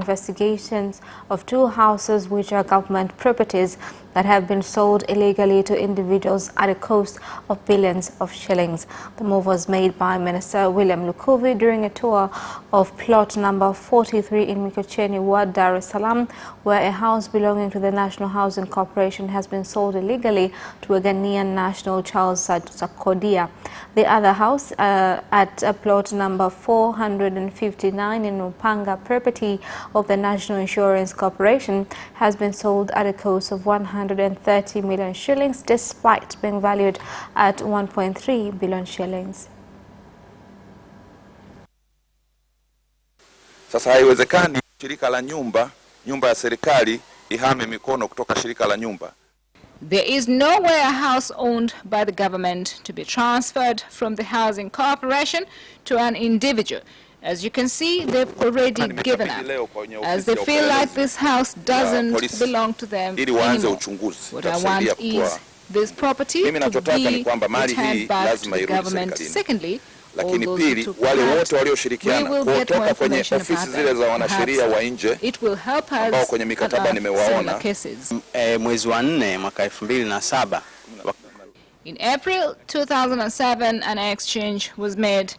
Investigations of 2 houses which are government properties that have been sold illegally to individuals at a cost of billions of shillings. The move was made by Minister William Lukuvi during a tour of plot number 43 in Mikocheni Ward, Dar es Salaam, where a house belonging to the National Housing Corporation has been sold illegally to a Ghanaian national, Charles Sarkodia. The other house at plot number 459 in Upanga property of the National Insurance Corporation has been sold at a cost of 130 million shillings despite being valued at 1.3 billion shillings. Sasa haiwezekani shirika la nyumba ya serikali ihame mikono kutoka shirika la nyumba. There is nowhere a house owned by the government to be transferred from the housing corporation to an individual. As you can see, they've already given up, as they feel like this house doesn't belong to them anymore. What I want is this property to be returned back to the government. Secondly, lakini pili, wale wote walioshirikiana kutoka kwenye ofisi zile za wanasheria wa nje ambao kwenye mikataba nimewaona mwezi wa 4 mwaka 2007. In April 2007, an exchange was made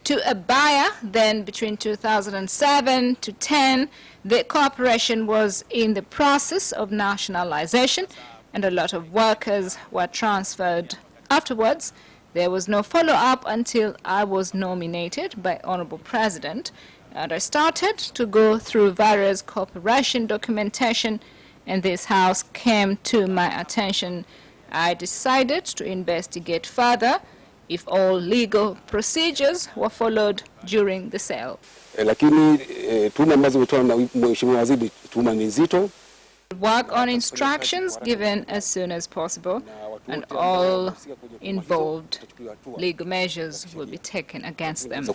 to a buyer. Then between 2007 to 10, the corporation was in the process of nationalization and a lot of workers were transferred. Afterwards, there was no follow-up until I was nominated by Honorable President, and I started to go through various corporation documentation, and this house came to my attention. I decided to investigate further if all legal procedures were followed during the sale. Work on instructions given as soon as possible, and all involved legal measures will be taken against them.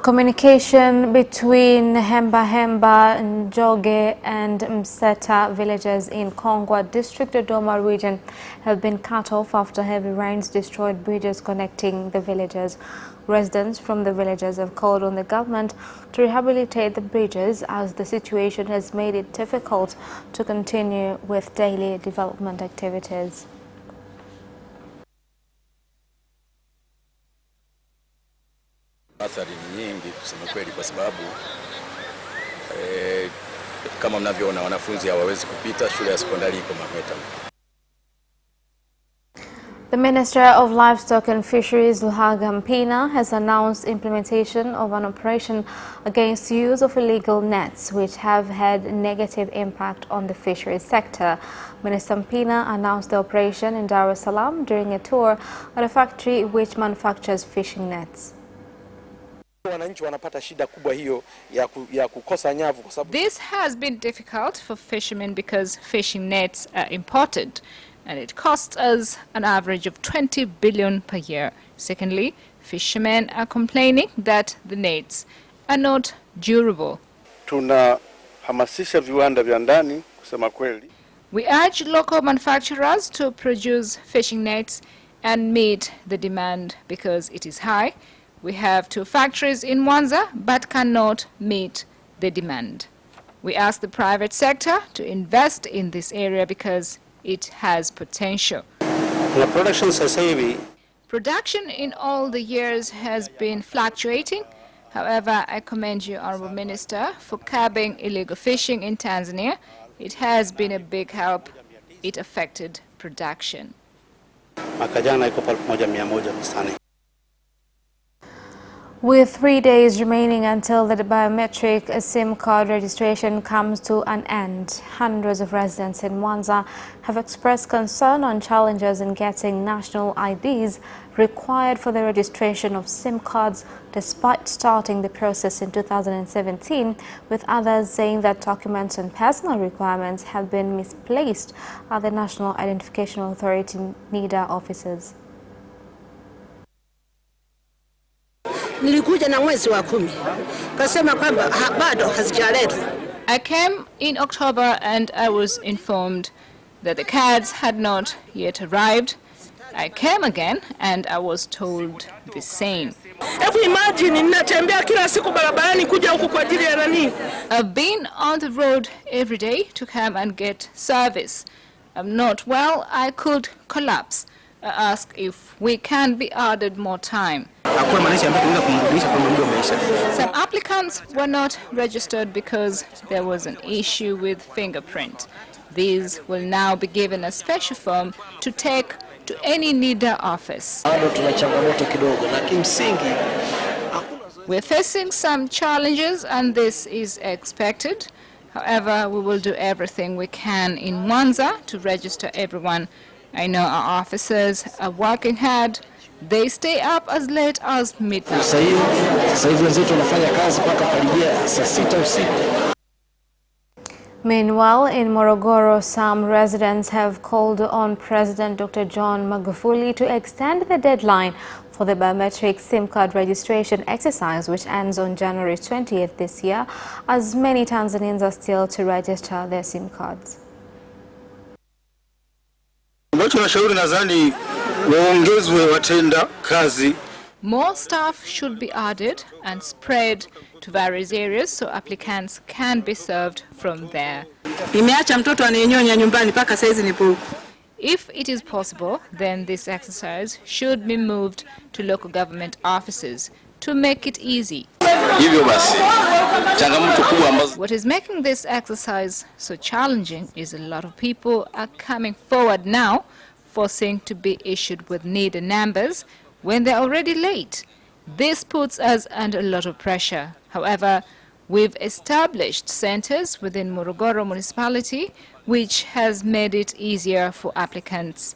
Communication between Hemba, Njoge and Mseta villages in KONGWA district, DODOMA region have been cut off after heavy rains destroyed bridges connecting the villages. Residents from the villages have called on the government to rehabilitate the bridges as the situation has made it difficult to continue with daily development activities. Athari ni nyingi kusema kweli, kwa sababu kama mnavyoona wanafunzi hawawezi kupita, shule ya sekondari iko Mameta. The Minister of Livestock and Fisheries, Luhaga Mpina, has announced implementation of an operation against the use of illegal nets, which have had negative impact on the fisheries sector. Minister Mpina announced the operation in Dar es Salaam during a tour at a factory which manufactures fishing nets. This has been difficult for fishermen because fishing nets are imported, and it costs us an average of 20 billion per year. Secondly, fishermen are complaining that the nets are not durable. We urge local manufacturers to produce fishing nets and meet the demand because it is high. We have 2 factories in Mwanza but cannot meet the demand. We ask the private sector to invest in this area because it has potential. Production in all the years has been fluctuating. However, I commend you, Honorable Minister, for curbing illegal fishing in Tanzania. It has been a big help. It affected production. With 3 days remaining until the biometric SIM card registration comes to an end, hundreds of residents in Mwanza have expressed concern on challenges in getting national IDs required for the registration of SIM cards, despite starting the process in 2017, with others saying that documents and personal requirements have been misplaced at the National Identification Authority NIDA offices. I came in October and I was informed that the cards had not yet arrived. I came again and I was told the same. Hebu imagine ninatembea kila siku barabarani kuja huku kwa ajili ya nani? I've been on the road every day to come and get service. I'm not well, I could collapse. I ask if we can be added more time. Some applicants were not registered because there was an issue with fingerprint. These will now be given a special form to take to any NIDA office. We're facing some challenges and this is expected. However, we will do everything we can in Mwanza to register everyone. I know our officers are working hard. They stay up as late as midnight. Meanwhile, in Morogoro, some residents have called on President Dr. John Magufuli to extend the deadline for the biometric SIM card registration exercise, which ends on January 20th this year, as many Tanzanians are still to register their SIM cards. More staff should be added and spread to various areas so applicants can be served from there. If it is possible, then this exercise should be moved to local government offices to make it easy. What is making this exercise so challenging is a lot of people are coming forward now, forcing to be issued with NIDA numbers when they're already late. This puts us under a lot of pressure. However, we've established centers within Morogoro municipality which has made it easier for applicants.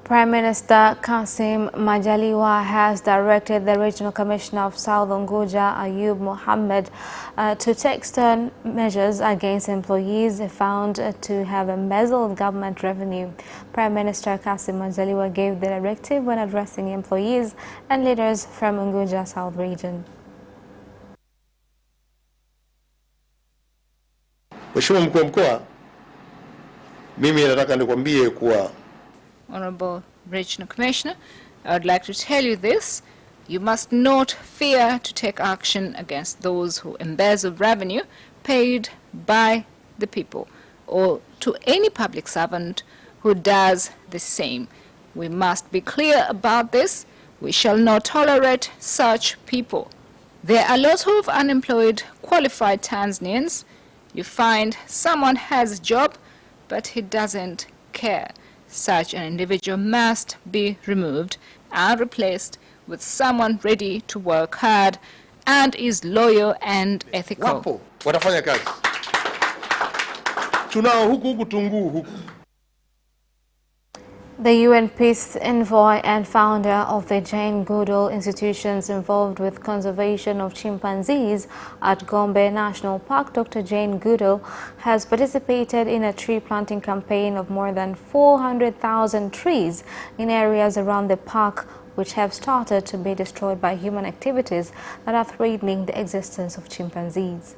Prime Minister Kassim Majaliwa has directed the Regional Commissioner of South Unguja, Ayub Mohammed, to take stern measures against employees found to have embezzled government revenue. Prime Minister Kassim Majaliwa gave the directive when addressing employees and leaders from Unguja South region. Mheshimiwa Mkuu wa Mkoa, mimi nataka nikwambie kuwa Honorable Regional Commissioner, I would like to tell you this. You must not fear to take action against those who embezzle revenue paid by the people or to any public servant who does the same. We must be clear about this. We shall not tolerate such people. There are a lot of unemployed qualified Tanzanians. You find someone has a job, but he doesn't care. Such an individual must be removed and replaced with someone ready to work hard and is loyal and ethical. Wapo watafanya kazi. Tunao huku Tunguu huku. The UN Peace Envoy and founder of the Jane Goodall institutions involved with conservation of chimpanzees at Gombe National Park, Dr. Jane Goodall, has participated in a tree planting campaign of more than 400,000 trees in areas around the park which have started to be destroyed by human activities that are threatening the existence of chimpanzees.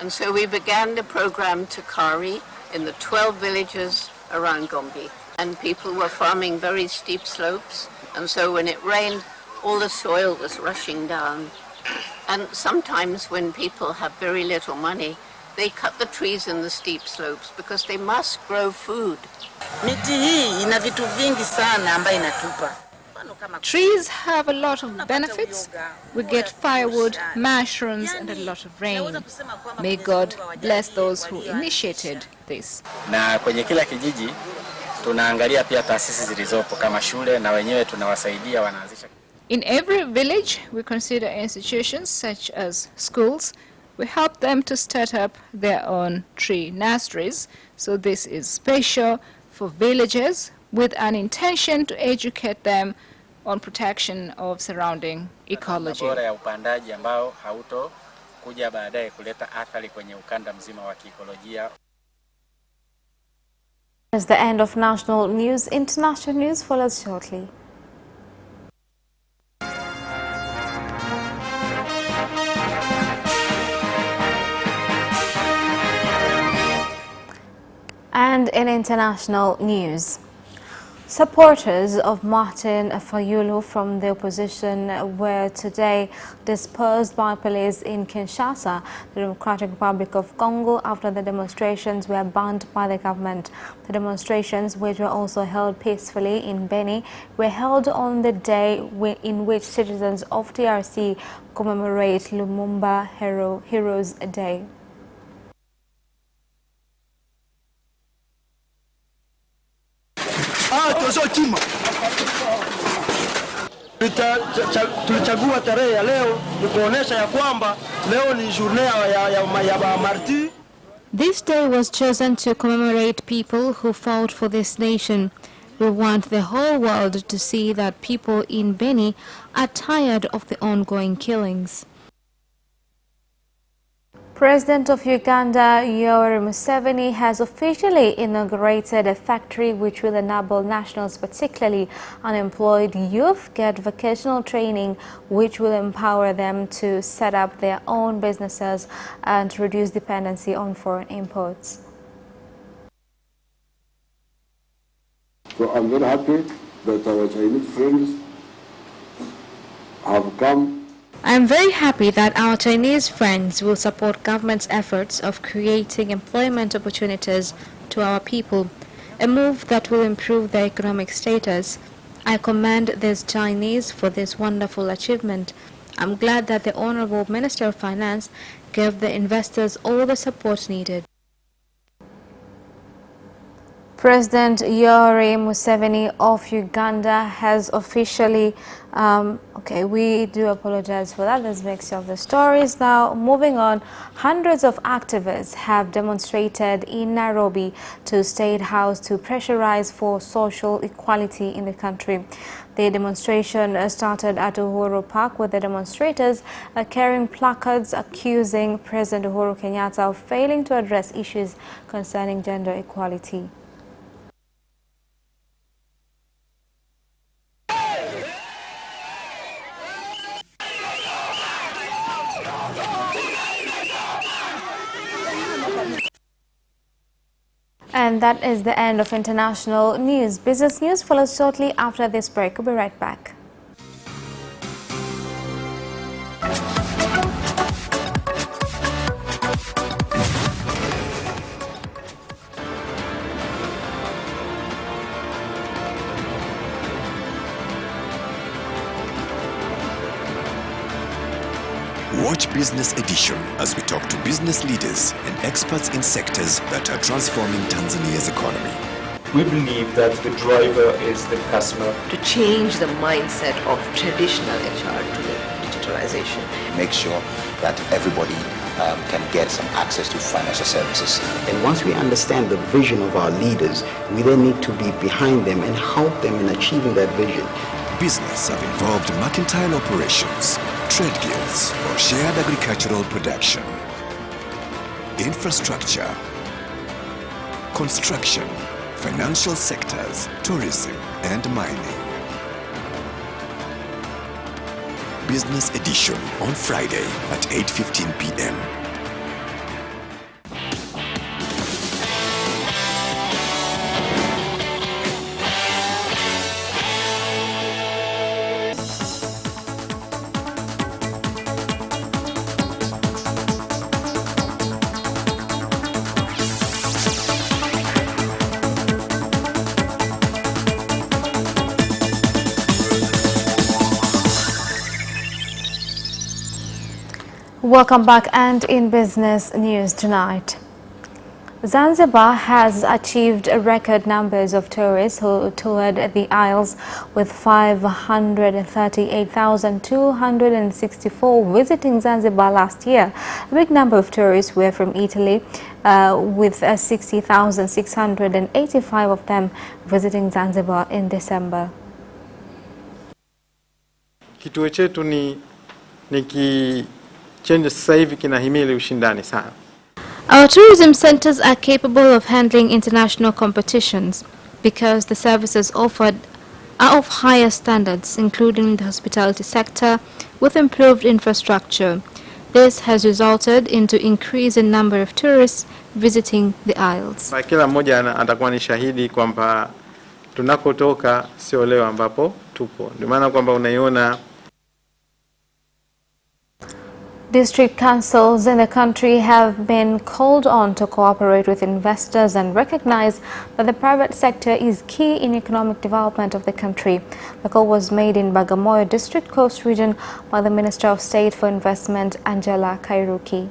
And so we began the program Takari in the 12 villages around Gombe. And people were farming very steep slopes. And so when it rained, all the soil was rushing down. And sometimes when people have very little money, they cut the trees in the steep slopes because they must grow food. Trees have a lot of benefits. We get firewood, mushrooms, and a lot of rain. May God bless those who initiated this. Na kwenye kila kijiji tunaangalia pia taasisi zilizopo kama shule na wenyewe tunawasaidia wanaanzisha. In every village we consider institutions such as schools. We help them to start up their own tree nurseries. So this is special for villagers with an intention to educate them on protection of surrounding ecology. Bora ya upandaji ambao hauto kuja baadaye kuleta athari kwenye ukanda mzima wa kiikolojia. That's the end of national news. International news follows shortly. And in international news, supporters of Martin Fayulu from the opposition were today dispersed by police in Kinshasa, the Democratic Republic of Congo, after the demonstrations were banned by the government. The demonstrations, which were also held peacefully in Beni, were held on the day in which citizens of DRC commemorate Lumumba Heroes Day. Tulichagua tarehe ya leo ni kuonesha ya kwamba leo ni journée ya martyrs. This day was chosen to commemorate people who fought for this nation. We want the whole world to see that people in Beni are tired of the ongoing killings. President of Uganda, Yoweri Museveni, has officially inaugurated a factory which will enable nationals, particularly unemployed youth, get vocational training, which will empower them to set up their own businesses and reduce dependency on foreign imports. So I'm very happy that our Chinese friends have come. I am very happy that our Chinese friends will support government's efforts of creating employment opportunities to our people, a move that will improve their economic status. I commend these Chinese for this wonderful achievement. I'm glad that the Honorable Minister of Finance gave the investors all the support needed. President Yoweri Museveni of Uganda has officially, we do apologize for that. Let's make sure of the stories. Now, moving on, hundreds of activists have demonstrated in Nairobi to State House to pressurize for social equality in the country. The demonstration started at Uhuru Park, with the demonstrators carrying placards accusing President Uhuru Kenyatta of failing to address issues concerning gender equality. And that is the end of international news. Business news follows shortly after this break. We'll be right back. Watch Business Edition as we talk to business leaders and experts in sectors that are transforming Tanzania's economy. We believe that the driver is the customer. To change the mindset of traditional HR to the digitalization. Make sure that everybody can get some access to financial services. And once we understand the vision of our leaders, we then need to be behind them and help them in achieving that vision. Business have involved mercantile operations, trade guilds, or shared agricultural production, infrastructure, construction, financial sectors, tourism, and mining. Business Edition on Friday at 8:15 p.m. Welcome back, and in business news tonight, Zanzibar has achieved record numbers of tourists who toured the Isles, with 538,264 visiting Zanzibar last year. A big number of tourists were from Italy, with 60,685 of them visiting Zanzibar in December. Kituo chetu ni chenye sasa hivi kinahimili ushindani sana. Our tourism centers are capable of handling international competitions because the services offered are of higher standards, including the hospitality sector, with improved infrastructure. This has resulted into increase in number of tourists visiting the isles. Kila mmoja atakuwa ni shahidi kwamba tunakotoka sio leo ambapo tupo. Ndio maana kwamba unaiona District councils in the country have been called on to cooperate with investors and recognize that the private sector is key in economic development of the country. The call was made in Bagamoyo District Coast Region by the Minister of State for Investment, Angela Kairuki.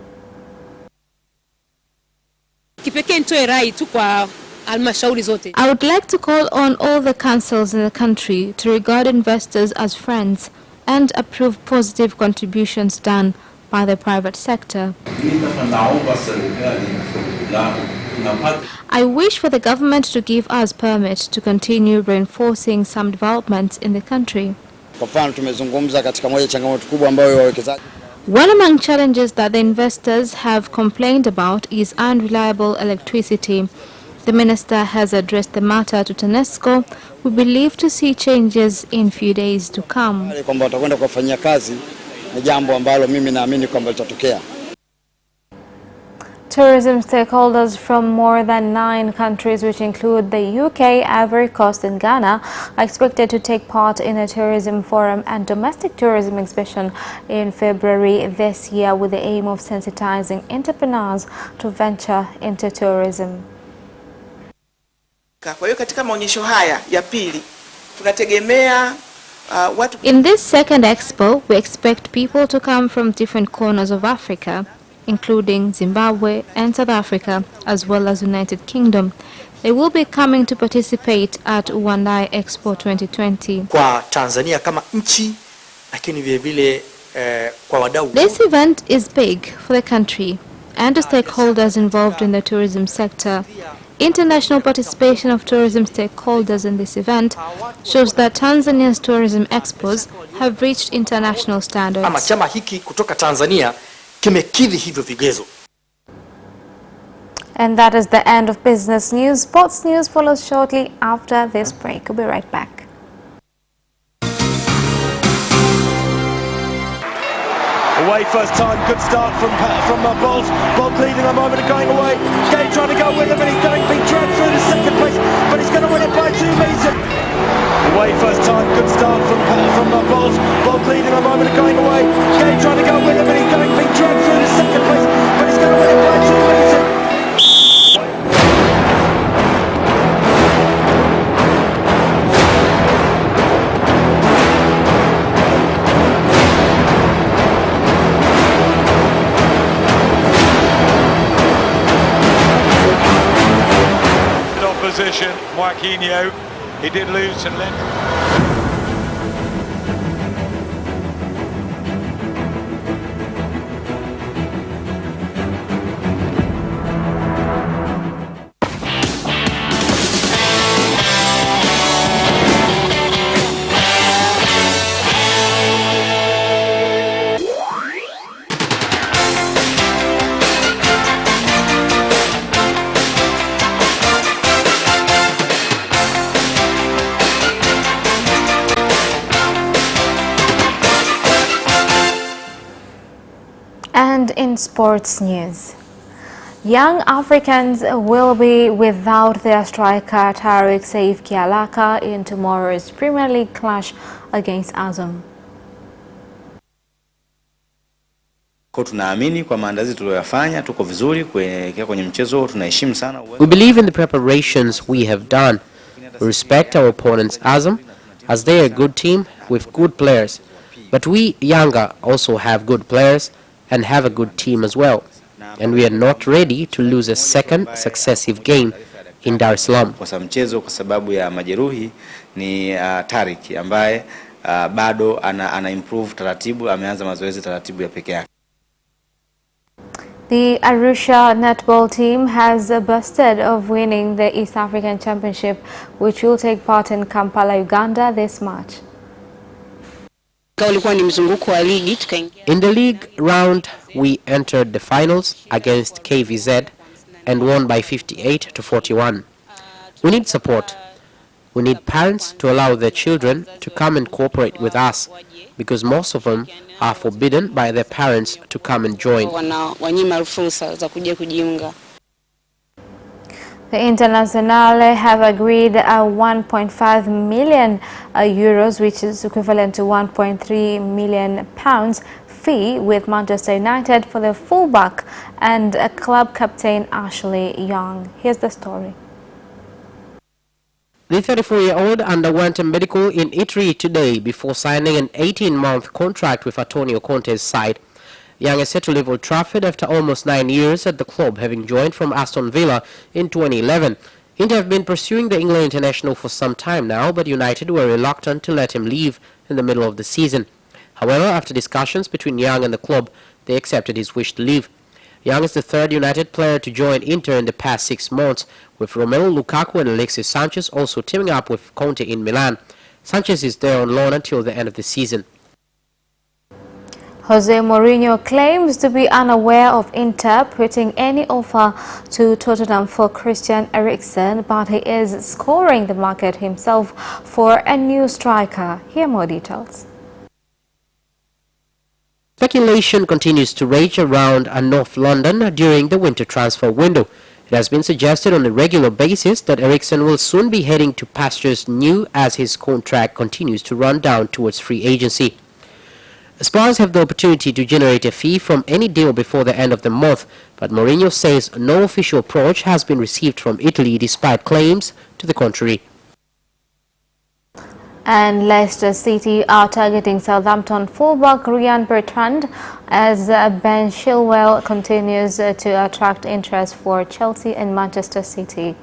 I would like to call on all the councils in the country to regard investors as friends and approve positive contributions done by the private sector. I wish for the government to give us permit to continue reinforcing some developments in the country. One among challenges that the investors have complained about is unreliable electricity. The minister has addressed the matter to TANESCO. We believe to see changes in few days to come. Tourism stakeholders from more than 9 countries, which include the UK, Ivory Coast and Ghana, are expected to take part in a tourism forum and domestic tourism exhibition in February this year with the aim of sensitizing entrepreneurs to venture into tourism. In this second expo, we expect people to come from different corners of Africa, including Zimbabwe and South Africa, as well as United Kingdom. They will be coming to participate at Uwandai Expo 2020. This event is big for the country and the stakeholders involved in the tourism sector. International participation of tourism stakeholders in this event shows that Tanzania's tourism expos have reached international standards. And that is the end of business news. Sports news follows shortly after this break. We'll be right back. Away first time, good start from Bolt. Bolt leading a moment of going away. Gay trying to go with him, and he's being dragged through to second place, but he's going to win it by 2 meters. Away first time, good start from Bolt. Bolt leading a moment of going away. Gay trying to go with him, and he's being dragged through to second place, but he's going to win it by 2 meters. Opposition, Joaquinho, he did lose to Lend. And in sports news, young Africans will be without their striker Tariq Saif Kialaka in tomorrow's Premier League clash against Azam. We believe in the preparations we have done. We respect our opponents Azam, as they are a good team with good players. But we Yanga also have good players and have a good team as well. And we are not ready to lose a second successive game in Dar es Salaam. The Arusha netball team has boasted of winning the East African Championship, which will take part in Kampala, Uganda this March. In the league round, we entered the finals against KVZ and won by 58-41. We need support. We need parents to allow their children to come and cooperate with us, because most of them are forbidden by their parents to come and join. The Internazionale have agreed a 1.5 million euros, which is equivalent to 1.3 million pounds fee with Manchester United for the fullback and club captain Ashley Young. Here's the story. The 34-year-old underwent a medical in Italy today before signing an 18-month contract with Antonio Conte's side. Young is set to leave Old Trafford after almost 9 years at the club, having joined from Aston Villa in 2011. Inter have been pursuing the England international for some time now, but United were reluctant to let him leave in the middle of the season. However, after discussions between Young and the club, they accepted his wish to leave. Young is the third United player to join Inter in the past 6 months, with Romelu Lukaku and Alexis Sanchez also teaming up with Conte in Milan. Sanchez is there on loan until the end of the season. Jose Mourinho claims to be unaware of Inter putting any offer to Tottenham for Christian Eriksen, but he is scouring the market himself for a new striker. Here more details. Speculation continues to rage around North London during the winter transfer window. It has been suggested on a regular basis that Eriksen will soon be heading to pastures new as his contract continues to run down towards free agency. Spurs have the opportunity to generate a fee from any deal before the end of the month, but Mourinho says no official approach has been received from Italy despite claims to the contrary. And Leicester City are targeting Southampton fullback Ryan Bertrand as Ben Chilwell continues to attract interest for Chelsea and Manchester City.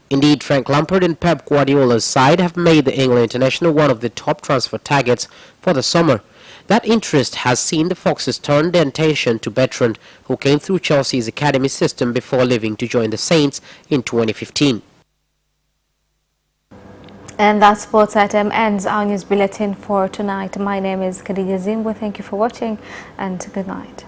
Indeed, Frank Lampard and Pep Guardiola's side have made the England international one of the top transfer targets for the summer. That interest has seen the Foxes turn their attention to Bertrand, who came through Chelsea's academy system before leaving to join the Saints in 2015. And that sports item ends our news bulletin for tonight. My name is Khadija Zimbo. Thank you for watching and good night.